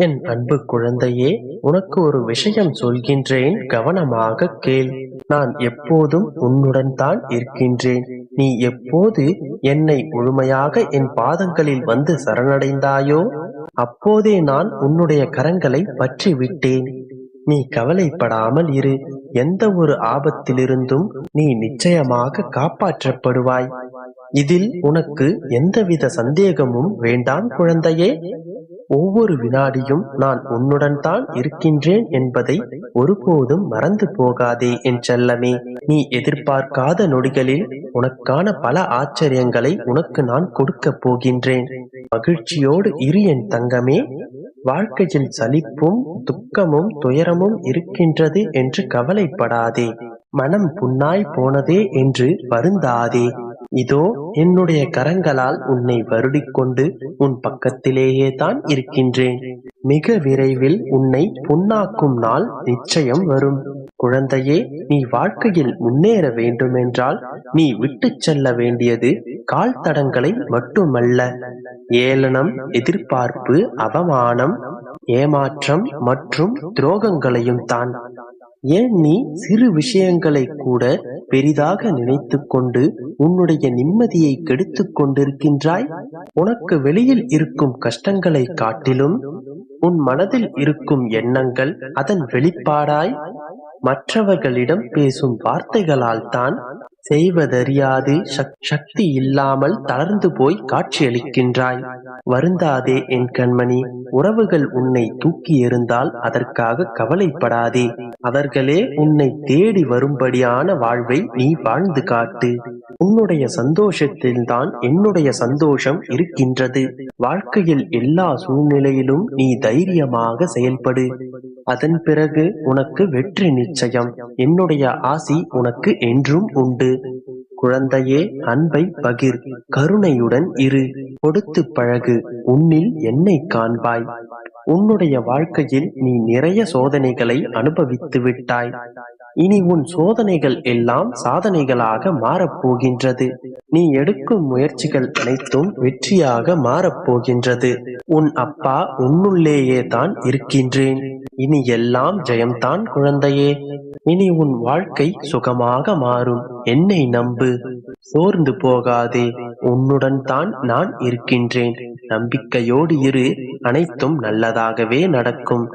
என் அன்பு குழந்தையே, உனக்கு ஒரு விஷயம் சொல்கின்றேன், கவனமாக கேள். நான் எப்போதும் உன்னுடன் தான் இருக்கின்றேன். நீ எப்போது என்னை முழுமையாக என் பாதங்களில் வந்து சரணடைந்தாயோ, அப்போதே நான் உன்னுடைய கரங்களை பற்றி விட்டேன். நீ கவலைப்படாமல் இரு. எந்த ஒரு ஆபத்திலிருந்தும் நீ நிச்சயமாக காப்பாற்றப்படுவாய். இதில் உனக்கு எந்தவித சந்தேகமும் வேண்டாம் குழந்தையே. ஒவ்வொரு வினாடியும் நான் உன்னுடன் தான் இருக்கின்றேன் என்பதை ஒருபோதும் மறந்து போகாதே என் செல்லமே. நீ எதிர்பார்க்காத நொடிகளில் உனக்கான பல ஆச்சரியங்களை உனக்கு நான் கொடுக்கப் போகின்றேன். மகிழ்ச்சியோடு இரு என் தங்கமே. வாழ்க்கையில் சலிப்பும் துக்கமும் துயரமும் இருக்கின்றது என்று கவலைப்படாதே. மனம் புண்ணாய் போனதே என்று வருந்தாதே. இதோ என்னுடைய கரங்களால் உன்னை வருடிக்கொண்டு உன் பக்கத்திலேயே தான் இருக்கின்றேன். மிக விரைவில் உன்னை புண்ணாக்கும் நாள் நிச்சயம் வரும். குழந்தையே, நீ வாழ்க்கையில் முன்னேற வேண்டுமென்றால் நீ விட்டுச் செல்ல வேண்டியது கால் தடங்களை மட்டுமல்ல, ஏளனம், எதிர்பார்ப்பு, அவமானம், ஏமாற்றம் மற்றும் துரோகங்களையும் தான். ஏன் நீ சிறு விஷயங்களை கூட பெரிதாக நினைத்து கொண்டு உன்னுடைய நிம்மதியை கெடுத்துக் கொண்டிருக்கின்றாய்? உனக்கு வெளியில் இருக்கும் கஷ்டங்களை காட்டிலும் உன் மனதில் இருக்கும் எண்ணங்கள் அதன் வெளிப்பாடாய். மற்றவர்களிடம் பேசும் வார்த்தைகளால் தான் செய்வதறியாது சக்தி இல்லாமல் தளர்ந்து போய் காட்சியளிக்கின்றாய். வருந்தாதே என் கண்மணி. உறவுகள் உன்னை தூக்கி எறிந்தால் அதற்காக கவலைப்படாதே. அவர்களே உன்னை தேடி வரும்படியான வாழ்வை நீ வாழ்ந்து காட்டு. உன்னுடைய சந்தோஷத்தில்தான் என்னுடைய சந்தோஷம் இருக்கின்றது. வாழ்க்கையில் எல்லா சூழ்நிலையிலும் நீ தைரியமாக செயல்படு. அதன் பிறகு உனக்கு வெற்றி நிச்சயம். என்னுடைய ஆசி உனக்கு என்றும் உண்டு. குழந்தையே, அன்பை பகிர், கருணையுடன் இரு, கொடுத்து பழகு. உன்னில் என்னை காண்பாய். உன்னுடைய வாழ்க்கையில் நீ நிறைய சோதனைகளை அனுபவித்து விட்டாய். இனி உன் சோதனைகள் எல்லாம் சாதனைகளாக மாறப்போகின்றது. நீ எடுக்கும் முயற்சிகள் அனைத்தும் வெற்றியாக மாறப்போகின்றது. உன் அப்பா உன்னுள்ளேயே தான் இருக்கின்றேன். இனி எல்லாம் ஜெயம்தான் குழந்தையே. இனி உன் வாழ்க்கை சுகமாக மாறும். என்னை நம்பு. சோர்ந்து போகாதே. உன்னுடன் தான் நான் இருக்கின்றேன். நம்பிக்கையோடு இரு. அனைத்தும் நல்லதாகவே நடக்கும்.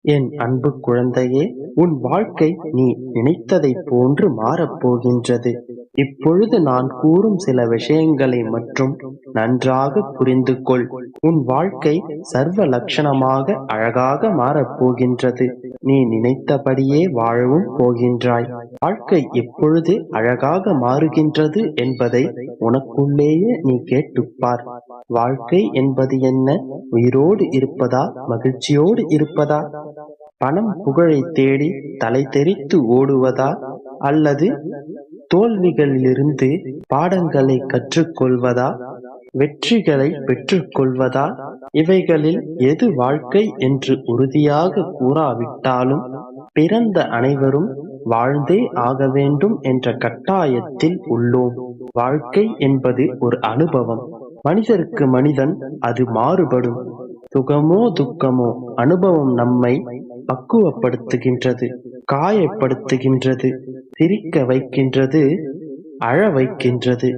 என் அன்பு குழந்தையே, உன் வாழ்க்கை நீ நினைத்ததைப் போன்று மாறப்போகின்றது. இப்பொழுது நான் கூறும் சில விஷயங்களை மட்டும் நன்றாக புரிந்து கொள். உன் வாழ்க்கை சர்வ லட்சணமாக அழகாக மாறப்போகின்றது. நீ நினைத்தபடியே வாழவும் போகின்றாய். வாழ்க்கை எப்பொழுது அழகாக மாறுகின்றது என்பதை உனக்குள்ளேயே நீ கேட்டுப்பார். வாழ்க்கை என்பது என்ன? உயிரோடு இருப்பதா, மகிழ்ச்சியோடு இருப்பதா? பணம் புகழை தேடி தலை தெறித்து ஓடுவதா, அல்லது தோல்விகளிலிருந்து பாடங்களை கற்றுக்கொள்வதா, வெற்றிகளை பெற்றுக்கொள்வதா? இவைகளில் எது வாழ்க்கை என்று உறுதியாக கூறாவிட்டாலும் பிறந்த அனைவரும் வாழ்ந்தே ஆக வேண்டும் என்ற கட்டாயத்தில் உள்ளோம். வாழ்க்கை என்பது ஒரு அனுபவம். மனிதருக்கு மனிதன் அது மாறுபடும். சுகமோ துக்கமோ அனுபவம் நம்மை பக்குவப்படுத்துகின்றது, காயப்படுத்துகின்றது, சிரிக்க வைக்கின்றது, அழ வைக்கின்றது.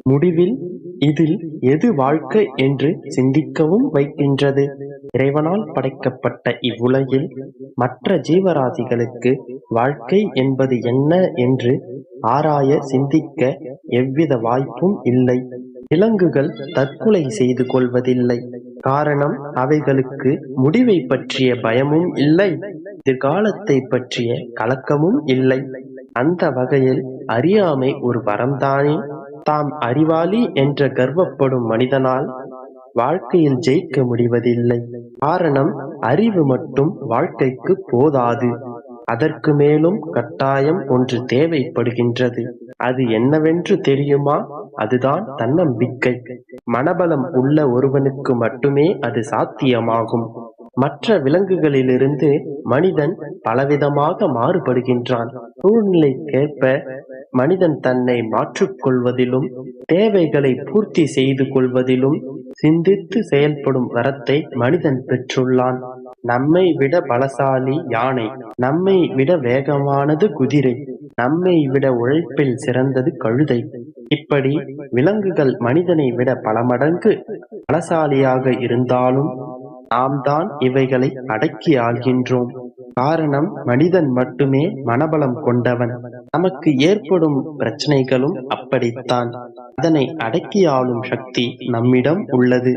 முடிவில் இதில் எது வாழ்க்கை என்று சிந்திக்கவும் வைக்கின்றது. இறைவனால் படைக்கப்பட்ட இவ்வுலகில் மற்ற ஜீவராசிகளுக்கு வாழ்க்கை என்பது என்ன என்று ஆராய சிந்திக்க எவ்வித வாய்ப்பும் இல்லை. விலங்குகள் தற்கொலை செய்து கொள்வதில்லை. காரணம், அவைகளுக்கு முடிவை பற்றிய பயமும் இல்லை, எதிர்காலத்தை பற்றிய கலக்கமும் இல்லை. அந்த வகையில் அறியாமை ஒரு வரம்தானே. தாம் அறிவாளி என்ற கர்வப்படும் மனிதனால் வாழ்க்கையில் ஜெயிக்க முடிவதில்லை. காரணம், அறிவு மட்டும் வாழ்க்கைக்கு போதாது. அதற்கு மேலும் கட்டாயம் ஒன்று தேவைப்படுகின்றது. அது என்னவென்று தெரியுமா? அதுதான் தன்னம்பிக்கை. மனபலம் உள்ள ஒருவனுக்கு மட்டுமே அது சாத்தியமாகும். மற்ற விலங்குகளிலிருந்து மனிதன் பலவிதமாக மாறுபடுகின்றான். சூழ்நிலைக்கேற்ப மனிதன் தன்னை மாற்றிக்கொள்வதிலும் தேவைகளை பூர்த்தி செய்து கொள்வதிலும் சிந்தித்து செயல்படும் வரத்தை மனிதன் பெற்றுள்ளான். நம்மை விட பலசாலி யானை, நம்மை விட வேகமானது குதிரை, நம்மை விட உழைப்பில் சிறந்தது கழுதை. இப்படி விலங்குகள் மனிதனை விட பல மடங்கு பலசாலியாக இருந்தாலும் நாம் தான் இவைகளை அடக்கி ஆள்கின்றோம். காரணம், மனிதன் மட்டுமே மனபலம் கொண்டவன். நமக்கு ஏற்படும் பிரச்சனைகளும் அப்படித்தான். அதனை அடக்கி ஆளும் சக்தி நம்மிடம் உள்ளது.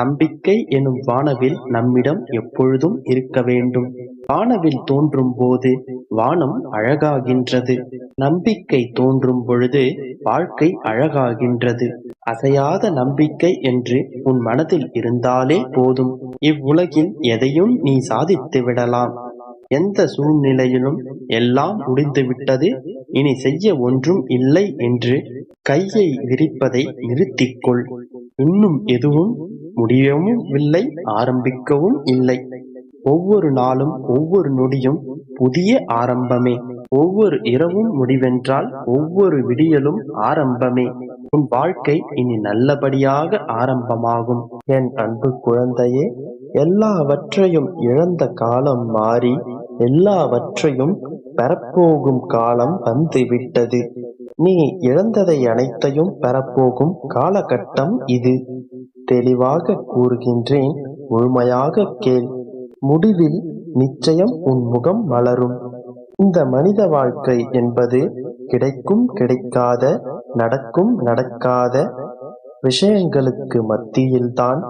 நம்பிக்கை எனும் வானவில் நம்மிடம் எப்பொழுதும் இருக்க வேண்டும். வானவில் தோன்றும் போது வானம் அழகாகின்றது. நம்பிக்கை தோன்றும் பொழுது வாழ்க்கை அழகாகின்றது. அசையாத நம்பிக்கை என்று உன் மனதில் இருந்தாலே போதும். இவ்வுலகில் எதையும் நீ சாதித்து விடலாம். எந்த சூழ்நிலையிலும் எல்லாம் முடிந்துவிட்டது, இனி செய்ய ஒன்றும் இல்லை என்று கையை விரிப்பதை நிறுத்திக்கொள். இன்னும் எதுவும் முடியவும் இல்லை, ஆரம்பிக்கவும் இல்லை. ஒவ்வொரு நாளும் ஒவ்வொரு நொடியும் புதிய ஆரம்பமே. ஒவ்வொரு இரவும் முடிவென்றால் ஒவ்வொரு விடியலும் ஆரம்பமே. உன் வாழ்க்கை இனி நல்லபடியாக ஆரம்பமாகும். என் அன்பு குழந்தையே, எல்லாவற்றையும் இழந்த காலம் மாறி எல்லாவற்றையும் பெறப்போகும் காலம் வந்துவிட்டது. நீ இழந்ததை அனைத்தையும் பெறப்போகும் காலகட்டம் இது. தெளிவாக கூறுகின்றேன், முழுமையாக கேள். முடிவில் நிச்சயம் உன் முகம் மலரும். இந்த மனித வாழ்க்கை என்பது கிடைக்கும் கிடைக்காத, நடக்கும் நடக்காத விஷயங்களுக்கு மத்தியில்தான்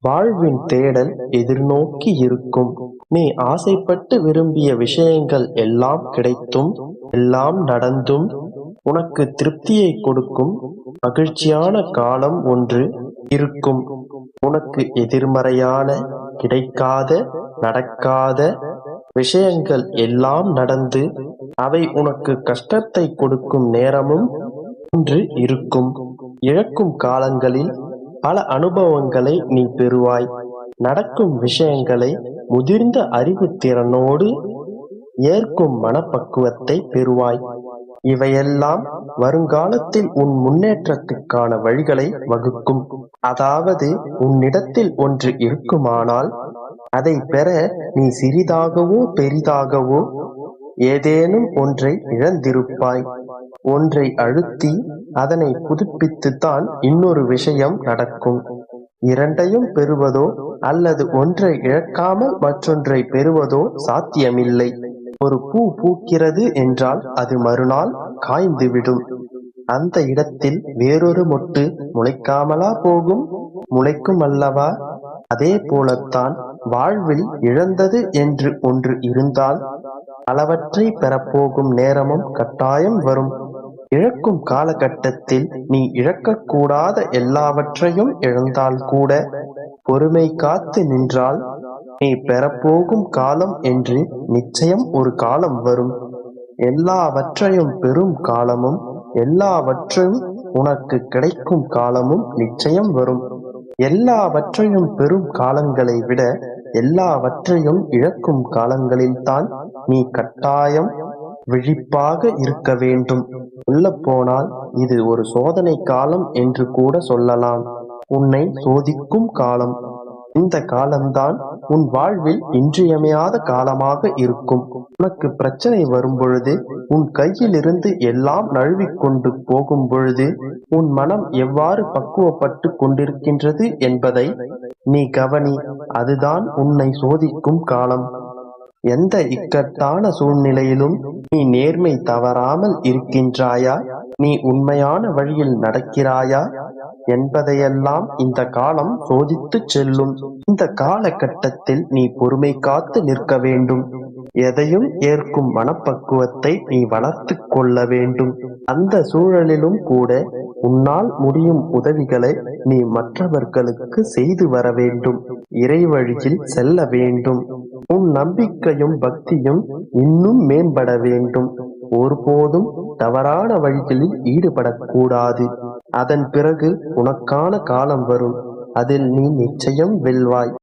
வாழ்வின் தேடல் எதிர்நோக்கி இருக்கும். நீ ஆசைப்பட்டு விரும்பிய விஷயங்கள் எல்லாம் கிடைத்தும் எல்லாம் நடந்தும் உனக்கு திருப்தியை கொடுக்கும் மகிழ்ச்சியான காலம் ஒன்று இருக்கும். உனக்கு எதிர்மறையான, கிடைக்காத, நடக்காத விஷயங்கள் எல்லாம் நடந்து அவை உனக்கு கஷ்டத்தை கொடுக்கும் நேரமும் ஒன்று இருக்கும். இழக்கும் காலங்களில் பல அனுபவங்களை நீ பெறுவாய். நடக்கும் விஷயங்களை முதிர்ந்த அறிவு திறனோடு ஏற்கும் மனப்பக்குவத்தை பெறுவாய். இவையெல்லாம் வருங்காலத்தில் உன் முன்னேற்றத்துக்கான வழிகளை வகுக்கும். அதாவது, உன்னிடத்தில் ஒன்று இருக்குமானால் அதை பெற நீ சிறிதாகவோ பெரிதாகவோ ஏதேனும் ஒன்றை இழந்திருப்பாய். ஒன்றை அழுத்தி அதனை புதுப்பித்துத்தான் இன்னொரு விஷயம் நடக்கும். இரண்டையும் பெறுவதோ அல்லது ஒன்றை இழக்காமல் மற்றொன்றை பெறுவதோ சாத்தியமில்லை. ஒரு பூ பூக்கிறது என்றால் அது மறுநாள் காய்ந்துவிடும். அந்த இடத்தில் வேறொரு மொட்டு முளைக்காமலா போகும்? முளைக்கும் அல்லவா? அதே போலத்தான் வாழ்வில் இழந்தது என்று ஒன்று இருந்தால் பலவற்றை பெறப்போகும் நேரமும் கட்டாயம் வரும். இழக்கும் காலகட்டத்தில் நீ இழக்கக்கூடாத எல்லாவற்றையும் இழந்தால் கூட பொறுமை காத்து நின்றால் நீ பெறப்போகும் காலம் என்று நிச்சயம் ஒரு காலம் வரும். எல்லாவற்றையும் பெறும் காலமும் எல்லாவற்றையும் உனக்கு கிடைக்கும் காலமும் நிச்சயம் வரும். எல்லாவற்றையும் பெறும் காலங்களை விட எல்லாவற்றையும் இழக்கும் காலங்களில்தான் நீ கட்டாயம் விழிப்பாக இருக்க வேண்டும். சொல்லப்போனால் இது ஒரு சோதனை காலம் என்று கூட சொல்லலாம். உன்னை சோதிக்கும் காலம். இந்த காலம்தான் உன் வாழ்வில் இன்றியமையாத காலமாக இருக்கும். உனக்கு பிரச்சனை வரும் பொழுது, உன் கையிலிருந்து எல்லாம் நழுவிக்கொண்டு போகும் பொழுது உன் மனம் எவ்வாறு பக்குவப்பட்டு கொண்டிருக்கின்றது என்பதை நீ கவனி. அதுதான் உன்னை சோதிக்கும் காலம். எந்த இக்கட்டான சூழ்நிலையிலும் நீ நேர்மை தவறாமல் இருக்கின்றாயா, நீ உண்மையான வழியில் நடக்கிறாயா என்பதையெல்லாம் இந்த காலம் சோதித்துச் செல்லும். இந்த காலகட்டத்தில் நீ பொறுமை காத்து நிற்க வேண்டும். எதையும் ஏற்கும் மனப்பக்குவத்தை நீ வளர்த்து கொள்ள வேண்டும். அந்த சூழலிலும் கூட உன்னால் முடியும் உதவிகளை நீ மற்றவர்களுக்கு செய்து வர வேண்டும். இறைவழியில் செல்ல வேண்டும். உன் நம்பிக்கையும் பக்தியும் இன்னும் மேம்பட வேண்டும். ஒருபோதும் தவறான வழிகளில் ஈடுபடக்கூடாது. அதன் பிறகு உனக்கான காலம் வரும். அதில் நீ நிச்சயம் வெல்வாய்.